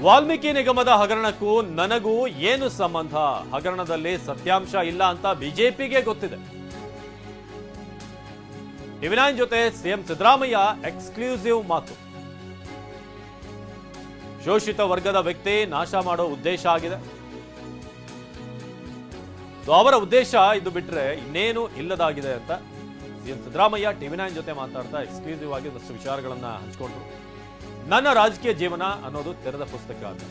ವಾಲ್ಮೀಕಿ ನಿಗಮದ ಹಗರಣಕ್ಕೂ ನನಗೂ ಏನು ಸಂಬಂಧ? ಹಗರಣದಲ್ಲಿ ಸತ್ಯಾಂಶ ಇಲ್ಲ ಅಂತ ಬಿಜೆಪಿಗೆ ಗೊತ್ತಿದೆ. ಟಿವಿ9 ಜೊತೆ ಸಿಎಂ ಸಿದ್ದರಾಮಯ್ಯ ಎಕ್ಸ್ಕ್ಲೂಸಿವ್ ಮಾತು. ಶೋಷಿತ ವರ್ಗದ ವ್ಯಕ್ತಿ ನಾಶ ಮಾಡೋ ಉದ್ದೇಶ ಆಗಿದೆ. ಅವರ ಉದ್ದೇಶ ಇದು ಬಿಟ್ರೆ ಇನ್ನೇನು ಇಲ್ಲದಾಗಿದೆ ಅಂತ ಸಿಎಂ ಸಿದ್ದರಾಮಯ್ಯ ಟಿವಿ9 ಜೊತೆ ಮಾತಾಡ್ತಾ ಎಕ್ಸ್ಕ್ಲೂಸಿವ್ ಆಗಿ ಒಂದಷ್ಟು ವಿಚಾರಗಳನ್ನ ಹಂಚಿಕೊಂಡ್ರು. ನನ್ನ ರಾಜಕೀಯ ಜೀವನ ಅನ್ನೋದು ತೆರೆದ ಪುಸ್ತಕ ಅಂತ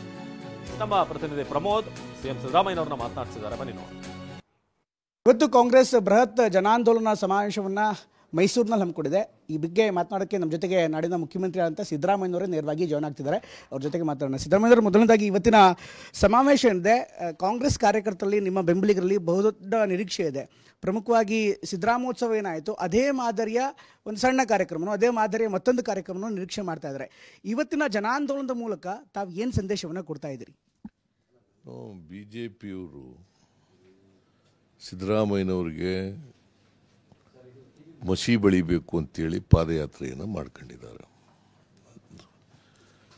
ನಮ್ಮ ಪ್ರತಿನಿಧಿ ಪ್ರಮೋದ್ ಸಿಎಂ ಸಿದ್ದರಾಮಯ್ಯನವ್ರನ್ನ ಮಾತನಾಡಿಸಿದ್ದಾರೆ. ಬನ್ನಿ ನೋಡಿ. ಇವತ್ತು ಕಾಂಗ್ರೆಸ್ ಬೃಹತ್ ಜನಾಂದೋಲನ ಸಮಾವೇಶವನ್ನ ಮೈಸೂರಿನಲ್ಲಿ ಹಮ್ಮಿಕೊಂಡಿದೆ. ಈ ಬಗ್ಗೆ ಮಾತನಾಡೋಕ್ಕೆ ನಮ್ಮ ಜೊತೆಗೆ ನಾಡಿನ ಮುಖ್ಯಮಂತ್ರಿ ಅಂತ ಸಿದ್ದರಾಮಯ್ಯನವರೇ ನೇರವಾಗಿ ಜಾಯ್ನ್ ಆಗ್ತಿದ್ದಾರೆ. ಅವ್ರ ಜೊತೆಗೆ ಮಾತಾಡೋಣ. ಸಿದ್ದರಾಮಯ್ಯವರು, ಮೊದಲನೇದಾಗಿ ಇವತ್ತಿನ ಸಮಾವೇಶ ಏನಿದೆ, ಕಾಂಗ್ರೆಸ್ ಕಾರ್ಯಕರ್ತರಲ್ಲಿ, ನಿಮ್ಮ ಬೆಂಬಲಿಗರಲ್ಲಿ ಬಹುದೊಡ್ಡ ನಿರೀಕ್ಷೆ ಇದೆ. ಪ್ರಮುಖವಾಗಿ ಸಿದ್ದರಾಮೋತ್ಸವ ಏನಾಯಿತು ಅದೇ ಮಾದರಿಯ ಒಂದು ಸಣ್ಣ ಕಾರ್ಯಕ್ರಮನೋ, ಅದೇ ಮಾದರಿಯ ಮತ್ತೊಂದು ಕಾರ್ಯಕ್ರಮನೋ ನಿರೀಕ್ಷೆ ಮಾಡ್ತಾ ಇದ್ದಾರೆ. ಇವತ್ತಿನ ಜನಾಂದೋಲನದ ಮೂಲಕ ತಾವು ಏನು ಸಂದೇಶವನ್ನು ಕೊಡ್ತಾ ಇದ್ದೀರಿ? ಬಿಜೆಪಿಯವರು ಸಿದ್ದರಾಮಯ್ಯನವ್ರಿಗೆ ಮಸಿ ಬಳಿಬೇಕು ಅಂತೇಳಿ ಪಾದಯಾತ್ರೆಯನ್ನು ಮಾಡ್ಕೊಂಡಿದ್ದಾರೆ.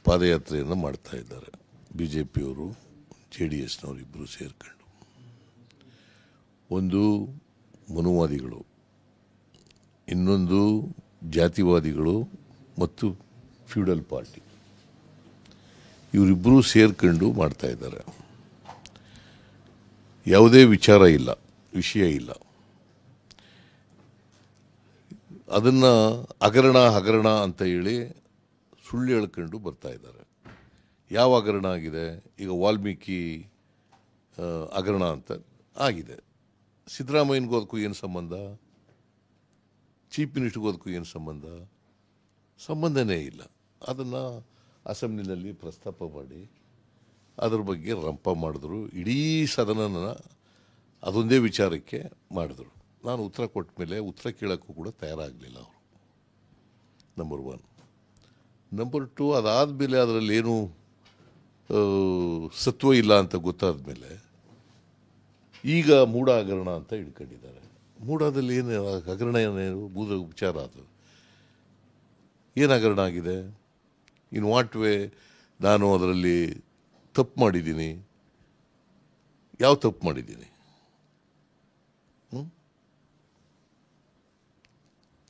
ಪಾದಯಾತ್ರೆಯನ್ನು ಮಾಡ್ತಾ ಇದ್ದಾರೆ ಬಿಜೆಪಿಯವರು, JDSನವರು ಇಬ್ಬರು ಸೇರ್ಕೊಂಡು. ಒಂದು ಮನುವಾದಿಗಳು, ಇನ್ನೊಂದು ಜಾತಿವಾದಿಗಳು ಮತ್ತು ಫ್ಯೂಡಲ್ ಪಾರ್ಟಿ, ಇವರಿಬ್ಬರೂ ಸೇರ್ಕೊಂಡು ಮಾಡ್ತಾ ಇದ್ದಾರೆ. ಯಾವುದೇ ವಿಚಾರ ಇಲ್ಲ, ವಿಷಯ ಇಲ್ಲ. ಅದನ್ನು ಹಗರಣ ಅಂತ ಹೇಳಿ ಸುಳ್ಳು ಹೇಳ್ಕೊಂಡು ಬರ್ತಾ ಇದ್ದಾರೆ. ಯಾವ ಹಗರಣ ಆಗಿದೆ? ಈಗ ವಾಲ್ಮೀಕಿ ಹಗರಣ ಅಂತ ಆಗಿದೆ. ಸಿದ್ದರಾಮಯ್ಯನಿಗೂ ಅದಕ್ಕೂ ಏನು ಸಂಬಂಧ? ಚೀಫ್ ಮಿನಿಸ್ಟರ್ಗೂ ಅದಕ್ಕೂ ಏನು ಸಂಬಂಧ? ಸಂಬಂಧನೇ ಇಲ್ಲ. ಅದನ್ನು ಅಸೆಂಬ್ಲಿನಲ್ಲಿ ಪ್ರಸ್ತಾಪ ಮಾಡಿ ಅದ್ರ ಬಗ್ಗೆ ರಂಪ ಮಾಡಿದ್ರು. ಇಡೀ ಸದನನ ಅದೊಂದೇ ವಿಚಾರಕ್ಕೆ ಮಾಡಿದ್ರು. ನಾನು ಉತ್ತರ ಕೊಟ್ಟ ಮೇಲೆ ಉತ್ತರ ಕೇಳೋಕ್ಕೂ ಕೂಡ ತಯಾರಾಗಲಿಲ್ಲ ಅವರು. ನಂಬರ್ 1. ನಂಬರ್ 2, ಅದಾದಮೇಲೆ ಅದರಲ್ಲೇನು ಸತ್ವ ಇಲ್ಲ ಅಂತ ಗೊತ್ತಾದ ಮೇಲೆ ಈಗ ಮೂಢ ಹಗರಣ ಅಂತ ಹಿಡ್ಕೊಂಡಿದ್ದಾರೆ. ಮೂಢದಲ್ಲಿ ಏನು ಹಗರಣ, ಏನೇನು ಬೂದ ವಿಚಾರ? ಅದು ಏನು ಹಗರಣ ಆಗಿದೆ? ಇನ್ ವಾಟ್ ವೇ ನಾನು ಅದರಲ್ಲಿ ತಪ್ಪು ಮಾಡಿದ್ದೀನಿ? ಯಾವ ತಪ್ಪು ಮಾಡಿದ್ದೀನಿ?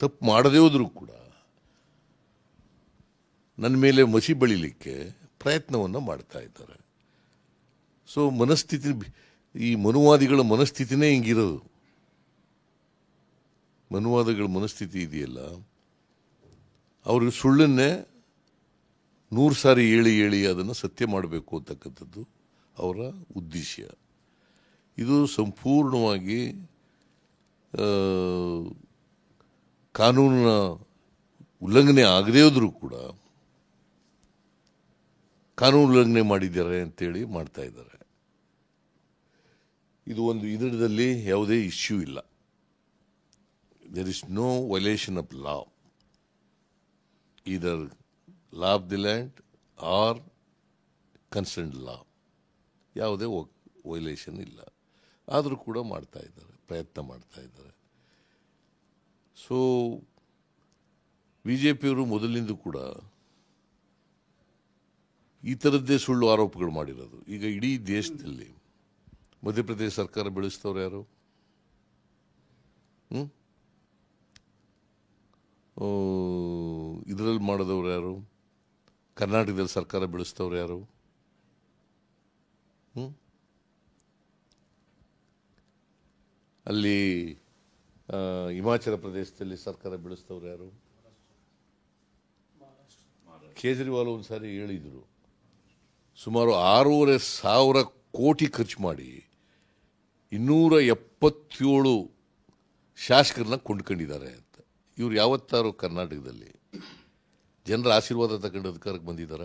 ತಪ್ಪು ಮಾಡದೇ ಹೋದರೂ ಕೂಡ ನನ್ನ ಮೇಲೆ ಮಸಿ ಬಳಿಲಿಕ್ಕೆ ಪ್ರಯತ್ನವನ್ನು ಮಾಡ್ತಾ ಇದ್ದಾರೆ. ಸೊ ಮನಸ್ಥಿತಿ, ಈ ಮನುವಾದಿಗಳ ಮನಸ್ಥಿತಿನೇ ಹಿಂಗಿರೋದು. ಮನುವಾದಿಗಳ ಮನಸ್ಥಿತಿ ಇದೆಯಲ್ಲ, ಅವರು ಸುಳ್ಳನ್ನೇ 100 ಸಾರಿ ಹೇಳಿ ಅದನ್ನು ಸತ್ಯ ಮಾಡಬೇಕು ಅಂತಕ್ಕಂಥದ್ದು ಅವರ ಉದ್ದೇಶ. ಇದು ಸಂಪೂರ್ಣವಾಗಿ ಕಾನೂನಿನ ಉಲ್ಲಂಘನೆ ಆಗದೇ ಹೋದರೂ ಕೂಡ ಕಾನೂನು ಉಲ್ಲಂಘನೆ ಮಾಡಿದ್ದಾರೆ ಅಂತೇಳಿ ಮಾಡ್ತಾ ಇದ್ದಾರೆ. ಇದು ಒಂದು ಇದರಲ್ಲಿ ಯಾವುದೇ ಇಶ್ಯೂ ಇಲ್ಲ. There is no violation of law, either law of the land or concerned law. ಯಾವುದೇ ವೈಲೇಷನ್ ಇಲ್ಲ. ಆದರೂ ಕೂಡ ಮಾಡ್ತಾ ಇದ್ದಾರೆ, ಪ್ರಯತ್ನ ಮಾಡ್ತಾ ಇದ್ದಾರೆ. ಸೊ ಬಿಜೆಪಿಯವರು ಮೊದಲಿನಿಂದ ಕೂಡ ಈ ಥರದ್ದೇ ಸುಳ್ಳು ಆರೋಪಗಳು ಮಾಡಿರೋದು. ಈಗ ಇಡೀ ದೇಶದಲ್ಲಿ ಮಧ್ಯಪ್ರದೇಶ ಸರ್ಕಾರ ಬೆಳೆಸ್ತವ್ರು ಯಾರು? ಇದರಲ್ಲಿ ಮಾಡಿದವ್ರು ಯಾರು? ಕರ್ನಾಟಕದಲ್ಲಿ ಸರ್ಕಾರ ಬೆಳೆಸ್ತವ್ರು ಯಾರು? ಅಲ್ಲಿ ಹಿಮಾಚಲ ಪ್ರದೇಶದಲ್ಲಿ ಸರ್ಕಾರ ಬೆಳೆಸ್ತವ್ರು ಯಾರು? ಕೇಜ್ರಿವಾಲ್ ಒಂದು ಸಾರಿ ಹೇಳಿದರು, ಸುಮಾರು 6,500 ಕೋಟಿ ಖರ್ಚು ಮಾಡಿ 277 ಶಾಸಕರನ್ನ ಕೊಂಡ್ಕೊಂಡಿದ್ದಾರೆ ಅಂತ. ಇವ್ರು ಯಾವತ್ತಾರು ಕರ್ನಾಟಕದಲ್ಲಿ ಜನರ ಆಶೀರ್ವಾದ ತಗೊಂಡು ಅಧಿಕಾರಕ್ಕೆ ಬಂದಿದ್ದಾರ?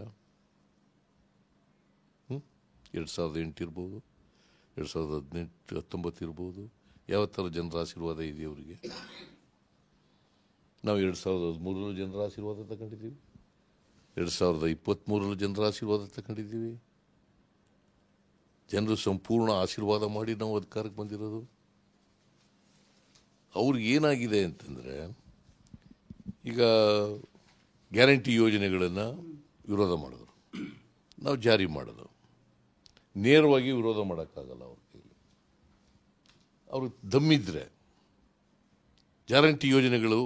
2008 ಇರ್ಬೋದು, 2018, 19 ಇರ್ಬೋದು. ಯಾವತ್ತಾರು ಜನರ ಆಶೀರ್ವಾದ ಇದೆ ಅವರಿಗೆ? ನಾವು 2013 ಜನರ ಆಶೀರ್ವಾದ ತಗೊಂಡಿದ್ದೀವಿ, 2023 ಜನರ ಆಶೀರ್ವಾದ ತಗೊಂಡಿದ್ದೀವಿ. ಜನರು ಸಂಪೂರ್ಣ ಆಶೀರ್ವಾದ ಮಾಡಿ ನಾವು ಅಧಿಕಾರಕ್ಕೆ ಬಂದಿರೋದು. ಅವ್ರಿಗೆ ಏನಾಗಿದೆ ಅಂತಂದರೆ, ಈಗ ಗ್ಯಾರಂಟಿ ಯೋಜನೆಗಳನ್ನು ವಿರೋಧ ಮಾಡಿದ್ರು. ನಾವು ಜಾರಿ ಮಾಡೋದು. ನೇರವಾಗಿ ವಿರೋಧ ಮಾಡೋಕ್ಕಾಗಲ್ಲ ಅವ್ರ ಕೈಲಿ. ಅವರು ದಮ್ಮಿದ್ರೆ ಗ್ಯಾರಂಟಿ ಯೋಜನೆಗಳು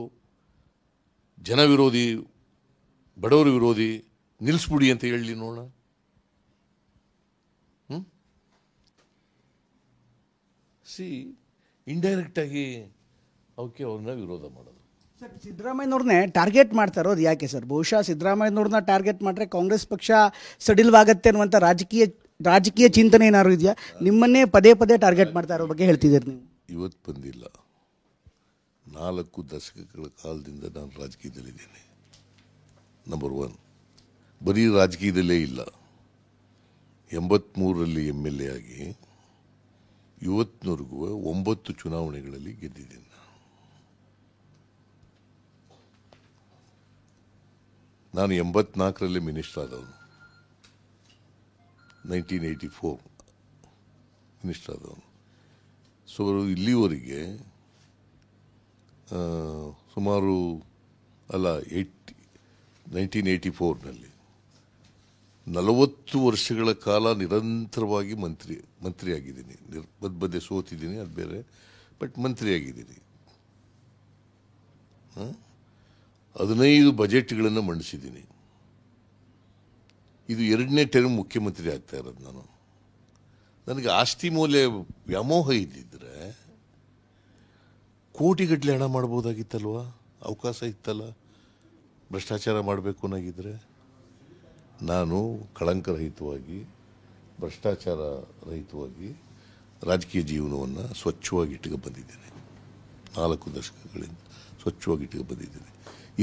ಜನ ವಿರೋಧಿ, ಬಡವರು ವಿರೋಧಿ, ನಿಲ್ಲಿಸ್ಬಿಡಿ ಅಂತ ಹೇಳಿ ನೋಡೋಣ. ಇಂಡೈರೆಕ್ಟಾಗಿ ಅವಕ್ಕೆ ಅವ್ರನ್ನ ವಿರೋಧ ಮಾಡೋದು. ಸರ್, ಸಿದ್ದರಾಮಯ್ಯನವ್ರನ್ನೇ ಟಾರ್ಗೆಟ್ ಮಾಡ್ತಾ ಇರೋದು ಯಾಕೆ ಸರ್? ಬಹುಶಃ ಸಿದ್ದರಾಮಯ್ಯನವ್ರನ್ನ ಟಾರ್ಗೆಟ್ ಮಾಡಿದ್ರೆ ಕಾಂಗ್ರೆಸ್ ಪಕ್ಷ ಸಡಿಲವಾಗತ್ತೆ ಅನ್ನುವಂಥ ರಾಜಕೀಯ ಚಿಂತನೆ ಏನಾದ್ರು ಇದೆಯಾ? ನಿಮ್ಮನ್ನೇ ಪದೇ ಪದೇ ಟಾರ್ಗೆಟ್ ಮಾಡ್ತಾ ಇರೋ ಬಗ್ಗೆ ಹೇಳ್ತಿದ್ದೀರಿ ನೀವು. ಇವತ್ತು ಬಂದಿಲ್ಲ, 4 ದಶಕಗಳ ಕಾಲದಿಂದ ನಾನು ರಾಜಕೀಯದಲ್ಲಿದ್ದೇನೆ. ನಂಬರ್ 1, ಬರೀ ರಾಜಕೀಯದಲ್ಲೇ ಇಲ್ಲ, 83ರಲ್ಲಿ MLA ಆಗಿ ಇವತ್ತಿನವರೆಗೂ 9 ಚುನಾವಣೆಗಳಲ್ಲಿ ಗೆದ್ದಿದ್ದೀನಿ. ನಾನು 84ರಲ್ಲಿ ಮಿನಿಸ್ಟರ್ ಆದವನು, 1984 ಮಿನಿಸ್ಟರ್ ಆದವನು. ಸೊ ಇಲ್ಲಿವರೆಗೆ ಸುಮಾರು 1984ನಲ್ಲಿ 40 ವರ್ಷಗಳ ಕಾಲ ನಿರಂತರವಾಗಿ ಮಂತ್ರಿಯಾಗಿದ್ದೀನಿ. ಮಧ್ಯೆ ಸೋತಿದ್ದೀನಿ, ಅದು ಬೇರೆ, ಬಟ್ ಮಂತ್ರಿಯಾಗಿದ್ದೀನಿ. 15 ಬಜೆಟ್ಗಳನ್ನು ಮಂಡಿಸಿದ್ದೀನಿ. ಇದು 2ನೇ ಟರ್ಮ್ ಮುಖ್ಯಮಂತ್ರಿ ಆಗ್ತಾ ಇರೋದು ನಾನು. ನನಗೆ ಆಸ್ತಿ ಮೌಲ್ಯ ವ್ಯಾಮೋಹ ಇದ್ದಿದ್ರೆ ಕೋಟಿಗಟ್ಟಲೆ ಹಣ ಮಾಡ್ಬೋದಾಗಿತ್ತಲ್ವ, ಅವಕಾಶ ಇತ್ತಲ್ಲ ಭ್ರಷ್ಟಾಚಾರ ಮಾಡಬೇಕು ಅನ್ನೋಗಿದ್ರೆ. ನಾನು ಕಳಂಕರಹಿತವಾಗಿ, ಭ್ರಷ್ಟಾಚಾರ ರಹಿತವಾಗಿ ರಾಜಕೀಯ ಜೀವನವನ್ನು ಸ್ವಚ್ಛವಾಗಿ ಇಟ್ಕೊಂಡು ಬಂದಿದ್ದೇನೆ. 4 ದಶಕಗಳಿಂದ ಸ್ವಚ್ಛವಾಗಿ ಇಟ್ಕೊಂಡು ಬಂದಿದ್ದೇನೆ.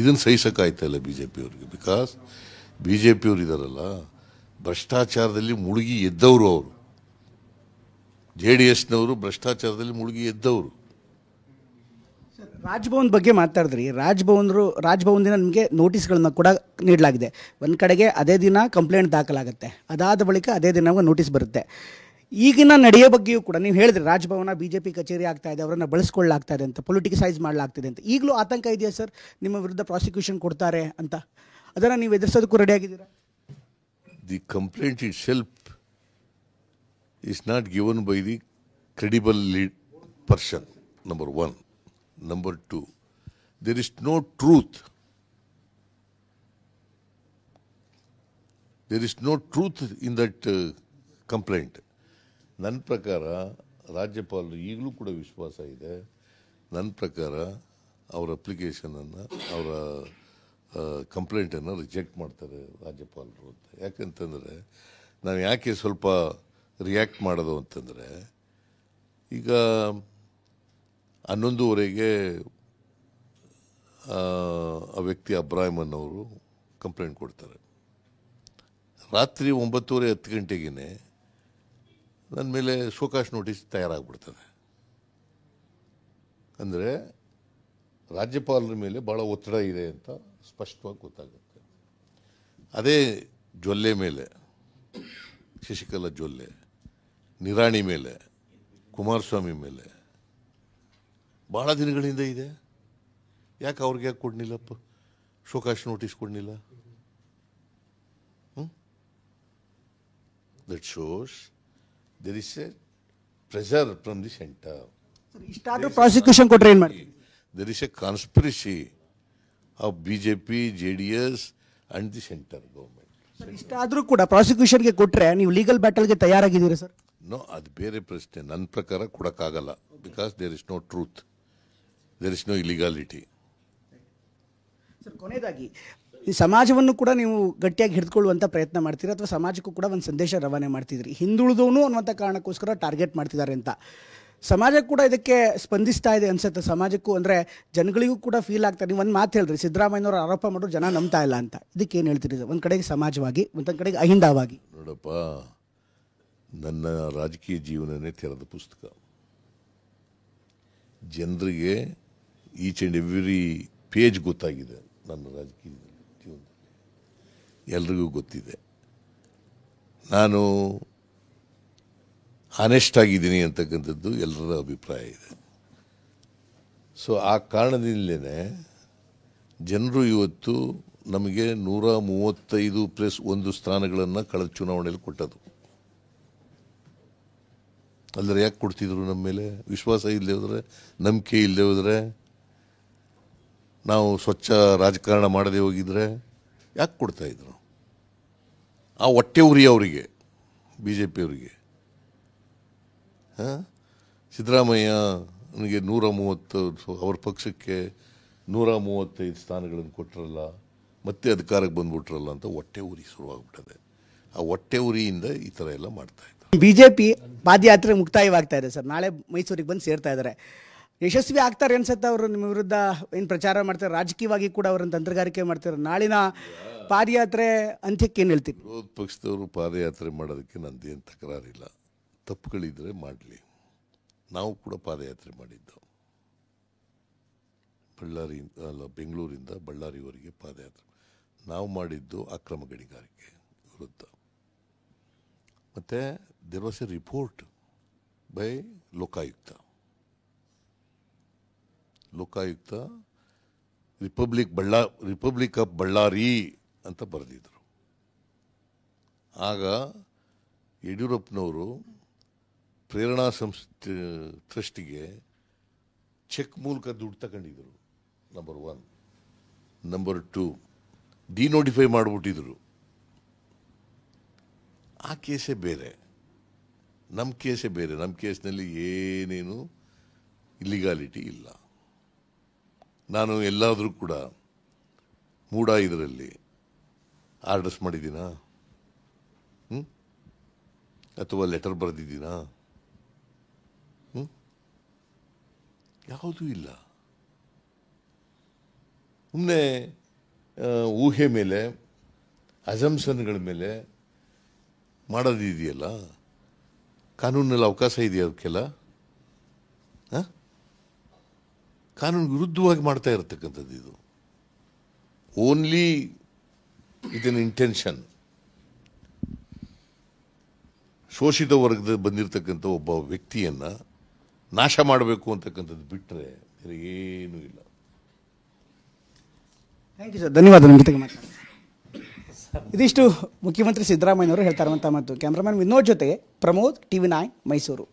ಇದನ್ನು ಸಹಿಸೋಕ್ಕಾಯ್ತಾ ಇಲ್ಲ BJP ಅವರಿಗೆ. ಬಿಕಾಸ್ BJP ಅವರು ಇದ್ದಾರಲ್ಲ, ಭ್ರಷ್ಟಾಚಾರದಲ್ಲಿ ಮುಳುಗಿ ಎದ್ದವರು ಅವರು. JDSನವರು ಭ್ರಷ್ಟಾಚಾರದಲ್ಲಿ ಮುಳುಗಿ ಎದ್ದವರು. ರಾಜ್ಭವನ್ ಬಗ್ಗೆ ಮಾತಾಡಿದ್ರಿ. ರಾಜ್ಭವನದಿಂದ ನಿಮಗೆ ನೋಟಿಸ್ಗಳನ್ನ ಕೂಡ ನೀಡಲಾಗಿದೆ. ಒಂದು ಕಡೆಗೆ ಅದೇ ದಿನ ಕಂಪ್ಲೇಂಟ್ ದಾಖಲಾಗುತ್ತೆ, ಅದಾದ ಬಳಿಕ ಅದೇ ದಿನ ನೋಟಿಸ್ ಬರುತ್ತೆ. ಈಗಿನ ನಡೆಯೋ ಬಗ್ಗೆಯೂ ಕೂಡ ನೀವು ಹೇಳಿದ್ರಿ, ರಾಜ್ಭವನ BJP ಕಚೇರಿ ಆಗ್ತಾ ಇದೆ, ಅವರನ್ನು ಬಳಸ್ಕೊಳ್ಳಲಾಗ್ತಾ ಇದೆ ಅಂತ, ಪೊಲಿಟಿಕಸೈಸ್ ಮಾಡಲಾಗ್ತಿದೆ ಅಂತ. ಈಗಲೂ ಆತಂಕ ಇದೆಯಾ ಸರ್ ನಿಮ್ಮ ವಿರುದ್ಧ ಪ್ರಾಸಿಕ್ಯೂಷನ್ ಕೊಡ್ತಾರೆ ಅಂತ? ಅದನ್ನು ನೀವು ಎದುರಿಸೋದಕ್ಕೂ ರೆಡಿ ಆಗಿದ್ದೀರಾ? The complaint it self is not given by the credible person, number 1. Number 2, there is no truth. There is no truth in that complaint. ನನ್ನ ಪ್ರಕಾರ ರಾಜ್ಯಪಾಲರು ಈಗಲೂ ಕೂಡ ವಿಶ್ವಾಸ ಇದೆ. ನನ್ನ ಪ್ರಕಾರ ಅವರ ಅಪ್ಲಿಕೇಶನನ್ನು, ಅವರ ಕಂಪ್ಲೇಂಟನ್ನು ರಿಜೆಕ್ಟ್ ಮಾಡ್ತಾರೆ ರಾಜ್ಯಪಾಲರು ಅಂತ. ಯಾಕಂತಂದರೆ ನಾವು ಯಾಕೆ ಸ್ವಲ್ಪ ರಿಯಾಕ್ಟ್ ಮಾಡೋದು ಅಂತಂದರೆ, ಈಗ 11:15 ಆ ವ್ಯಕ್ತಿ ಅಬ್ರಾಹಿಮನ್ ಅವರು ಕಂಪ್ಲೇಂಟ್ ಕೊಡ್ತಾರೆ. ರಾತ್ರಿ 9:30 10 ಗಂಟೆಗೇ ನನ್ನ ಮೇಲೆ ಶೋಕಾಸ್ ನೋಟಿಸ್ ತಯಾರಾಗ್ಬಿಡ್ತದೆ. ಅಂದರೆ ರಾಜ್ಯಪಾಲರ ಮೇಲೆ ಭಾಳ ಒತ್ತಡ ಇದೆ ಅಂತ ಸ್ಪಷ್ಟವಾಗಿ ಗೊತ್ತಾಗುತ್ತೆ. ಅದೇ ಜೊಲ್ಲೆ ಮೇಲೆ, ಶಶಿಕಲಾ ಜೊಲ್ಲೆ, ನಿರಾಣಿ ಮೇಲೆ, ಕುಮಾರಸ್ವಾಮಿ ಮೇಲೆ ಭಾಳ ದಿನಗಳಿಂದ ಇದೆ. ಯಾಕೆ ಅವ್ರಿಗೆ ಯಾಕೆ ಕೊಡ್ನಿಲ್ಲಪ್ಪ ಶೋಕಾಸ್ ನೋಟಿಸ್ ಕೊಡ್ನಿಲ್ಲ? That shows there is a pressure from the centre. ಇಷ್ಟಾದರೂ ಪ್ರಾಸಿಕ್ಯೂಷನ್ ಕೊಟ್ಟರೆ ಏನು ಮಾಡಿ? There is a conspiracy of BJP, JDS and the centre government. ಇಷ್ಟಾದರೂ ಕೂಡ ಪ್ರಾಸಿಕ್ಯೂಷನ್ಗೆ ಕೊಟ್ಟರೆ ನೀವು ಲೀಗಲ್ ಬ್ಯಾಟಲ್ಗೆ ತಯಾರಾಗಿದ್ದೀರಾ ಸರ್? ನೋ, ಅದು ಬೇರೆ ಪ್ರಶ್ನೆ. ನನ್ನ ಪ್ರಕಾರ ಕೊಡೋಕ್ಕಾಗಲ್ಲ. Because there is no truth, there is no illegality. Sir, ಕೊನೆಯದಾಗಿ ಈ ಸಮಾಜವನ್ನು ಕೂಡ ನೀವು ಗಟ್ಟಿಯಾಗಿ ಹಿಡಿದುಕೊಳ್ಳುವಂಥ ಪ್ರಯತ್ನ ಮಾಡ್ತೀರಾ, ಅಥವಾ ಸಮಾಜಕ್ಕೂ ಕೂಡ ಒಂದು ಸಂದೇಶ ರವಾನೆ ಮಾಡ್ತಿದ್ರಿ, ಹಿಂದುಳಿದವನು ಅನ್ನುವಂಥ ಕಾರಣಕ್ಕೋಸ್ಕರ ಟಾರ್ಗೆಟ್ ಮಾಡ್ತಿದ್ದಾರೆ ಅಂತ. ಸಮಾಜ ಕೂಡ ಇದಕ್ಕೆ ಸ್ಪಂದಿಸ್ತಾ ಇದೆ ಅನ್ಸುತ್ತೆ. ಸಮಾಜಕ್ಕೂ ಅಂದರೆ ಜನಗಳಿಗೂ ಕೂಡ ಫೀಲ್ ಆಗ್ತಾ. ನೀವು ಒಂದು ಮಾತು ಹೇಳಿದ್ರಿ, ಸಿದ್ದರಾಮಯ್ಯನವರು ಆರೋಪ ಮಾಡೋರು ಜನ ನಂಬ್ತಾ ಇಲ್ಲ ಅಂತ. ಇದಕ್ಕೆ ಏನು ಹೇಳ್ತೀರಿ? ಒಂದು ಕಡೆಗೆ ಸಮಾಜವಾಗಿ, ಮತ್ತೊಂದು ಕಡೆಗೆ ಅಹಿಂದವಾಗಿ. ನೋಡಪ್ಪ, ನನ್ನ ರಾಜಕೀಯ ಜೀವನನೇ ತೆರೆದ ಪುಸ್ತಕ. ಜನರಿಗೆ ಈಚ್ ಆ್ಯಂಡ್ ಎವ್ರಿ ಪೇಜ್ ಗೊತ್ತಾಗಿದೆ ನನ್ನ ರಾಜಕೀಯ ಜೀವನದಲ್ಲಿ, ಎಲ್ರಿಗೂ ಗೊತ್ತಿದೆ. ನಾನು ಆನೆಸ್ಟ್ ಆಗಿದ್ದೀನಿ ಅಂತಕ್ಕಂಥದ್ದು ಎಲ್ಲರ ಅಭಿಪ್ರಾಯ ಇದೆ. ಸೊ ಆ ಕಾರಣದಿಂದಲೇ ಜನರು ಇವತ್ತು ನಮಗೆ 135+1 ಸ್ಥಾನಗಳನ್ನು ಕಳೆದ ಚುನಾವಣೆಯಲ್ಲಿ ಕೊಟ್ಟದು. ಅಲ್ಲದೆ ಯಾಕೆ ಕೊಡ್ತಿದ್ರು? ನಮ್ಮ ಮೇಲೆ ವಿಶ್ವಾಸ ಇಲ್ಲದೆ ಹೋದರೆ, ನಂಬಿಕೆ ಇಲ್ಲದೆ ಹೋದರೆ, ನಾವು ಸ್ವಚ್ಛ ರಾಜಕಾರಣ ಮಾಡದೆ ಹೋಗಿದ್ರೆ ಯಾಕೆ ಕೊಡ್ತಾಯಿದ್ರು? ಆ ಹೊಟ್ಟೆ ಉರಿ ಅವರಿಗೆ, ಬಿ ಜೆ ಪಿಯವರಿಗೆ. ಸಿದ್ದರಾಮಯ್ಯನಿಗೆ 130, ಅವ್ರ ಪಕ್ಷಕ್ಕೆ 135 ಸ್ಥಾನಗಳನ್ನು ಕೊಟ್ಟರಲ್ಲ, ಮತ್ತೆ ಅಧಿಕಾರಕ್ಕೆ ಬಂದ್ಬಿಟ್ರಲ್ಲ ಅಂತ ಹೊಟ್ಟೆ ಉರಿ ಶುರುವಾಗ್ಬಿಟ್ಟದೆ. ಆ ಹೊಟ್ಟೆ ಉರಿಯಿಂದ ಈ ಥರ ಎಲ್ಲ ಮಾಡ್ತಾಯಿದ್ರು. ಬಿಜೆಪಿ ಪಾದಯಾತ್ರೆ ಮುಕ್ತಾಯವಾಗ್ತಾ ಇದೆ ಸರ್. ನಾಳೆ ಮೈಸೂರಿಗೆ ಬಂದು ಸೇರ್ತಾ ಇದ್ದಾರೆ. ಯಶಸ್ವಿ ಆಗ್ತಾರೆ ಅನ್ಸುತ್ತೆ ಅವರು ನಿಮ್ಮ ವಿರುದ್ಧ ಏನು ಪ್ರಚಾರ ಮಾಡ್ತಾರೆ, ರಾಜಕೀಯವಾಗಿ ಕೂಡ ಅವರನ್ನು ತಂತ್ರಗಾರಿಕೆ ಮಾಡ್ತಾರೆ. ನಾಳಿನ ಪಾದಯಾತ್ರೆ ಅಂತ್ಯಕ್ಕೆ ಏನು ಹೇಳ್ತೀವಿ? ವಿರೋಧ ಪಕ್ಷದವರು ಪಾದಯಾತ್ರೆ ಮಾಡೋದಕ್ಕೆ ನಂದೇನು ತಕರಾರಿಲ್ಲ. ತಪ್ಪುಗಳಿದ್ರೆ ಮಾಡಲಿ. ನಾವು ಕೂಡ ಪಾದಯಾತ್ರೆ ಮಾಡಿದ್ದು, ಬೆಂಗಳೂರಿಂದ ಬಳ್ಳಾರಿವರೆಗೆ ಪಾದಯಾತ್ರೆ ನಾವು ಮಾಡಿದ್ದು ಅಕ್ರಮ ಗಣಿಗಾರಿಕೆ ವಿರುದ್ಧ. ಮತ್ತು there was a report by Lokayukta republic of Bellary ಅಂತ ಬರೆದಿದ್ರು. ಆಗ ಯಡಿಯೂರಪ್ಪನವರು ಪ್ರೇರಣಾ ಸಂಸ್ಥೆ ಟ್ರಸ್ಟಿಗೆ ಚೆಕ್ ಮೂಲಕ ದುಡ್ಡು ತಗೊಂಡಿದ್ರು. ನಂಬರ್ 1. ನಂಬರ್ 2, ಡಿನೋಟಿಫೈ ಮಾಡಿಬಿಟ್ಟಿದ್ರು. ಆ ಕೇಸೇ ಬೇರೆ, ನಮ್ಮ ಕೇಸೇ ಬೇರೆ. ನಮ್ಮ ಕೇಸ್ನಲ್ಲಿ ಏನೇನು ಇಲ್ಲಿಗಾಲಿಟಿ ಇಲ್ಲ. ನಾನು ಎಲ್ಲಾದರೂ ಕೂಡ ಮೂಡ ಇದರಲ್ಲಿ ಆರ್ಡರ್ಸ್ ಮಾಡಿದ್ದೀನಾ, ಅಥವಾ ಲೆಟರ್ ಬರೆದಿದ್ದೀನಾ? ಯಾವುದೂ ಇಲ್ಲ. ಸುಮ್ಮನೆ ಊಹೆ ಮೇಲೆ, ಅಸಂಪ್ಷನ್ಗಳ ಮೇಲೆ ಮಾಡೋದಿದೆಯಲ್ಲ. ಕಾನೂನಲ್ಲಿ ಅವಕಾಶ ಇದೆಯಾ ಅದಕ್ಕೆಲ್ಲ? ಕಾನೂನು ವಿರುದ್ಧವಾಗಿ ಮಾಡ್ತಾ ಇರತಕ್ಕಂಥದ್ದು ಇದು. Only with N intention. ಶೋಷಿತ ವರ್ಗದ ಬಂದಿರತಕ್ಕಂಥ ಒಬ್ಬ ವ್ಯಕ್ತಿಯನ್ನು ನಾಶ ಮಾಡಬೇಕು ಅಂತಕ್ಕಂಥದ್ದು ಬಿಟ್ಟರೆ ಬೇರೆ ಏನೂ ಇಲ್ಲ. ಥ್ಯಾಂಕ್ ಯು ಸರ್, ಧನ್ಯವಾದ ನಮ್ಮ ಜೊತೆಗೆ ಮಾತಾಡಿ. ಇದಿಷ್ಟು ಮುಖ್ಯಮಂತ್ರಿ ಸಿದ್ದರಾಮಯ್ಯನವರು ಹೇಳ್ತಾ ಇರುವಂಥ ಮಾತು. ಕ್ಯಾಮ್ರಾಮನ್ ವಿನೋದ್ ಜೊತೆಗೆ ಪ್ರಮೋದ್, TV9 ಮೈಸೂರು.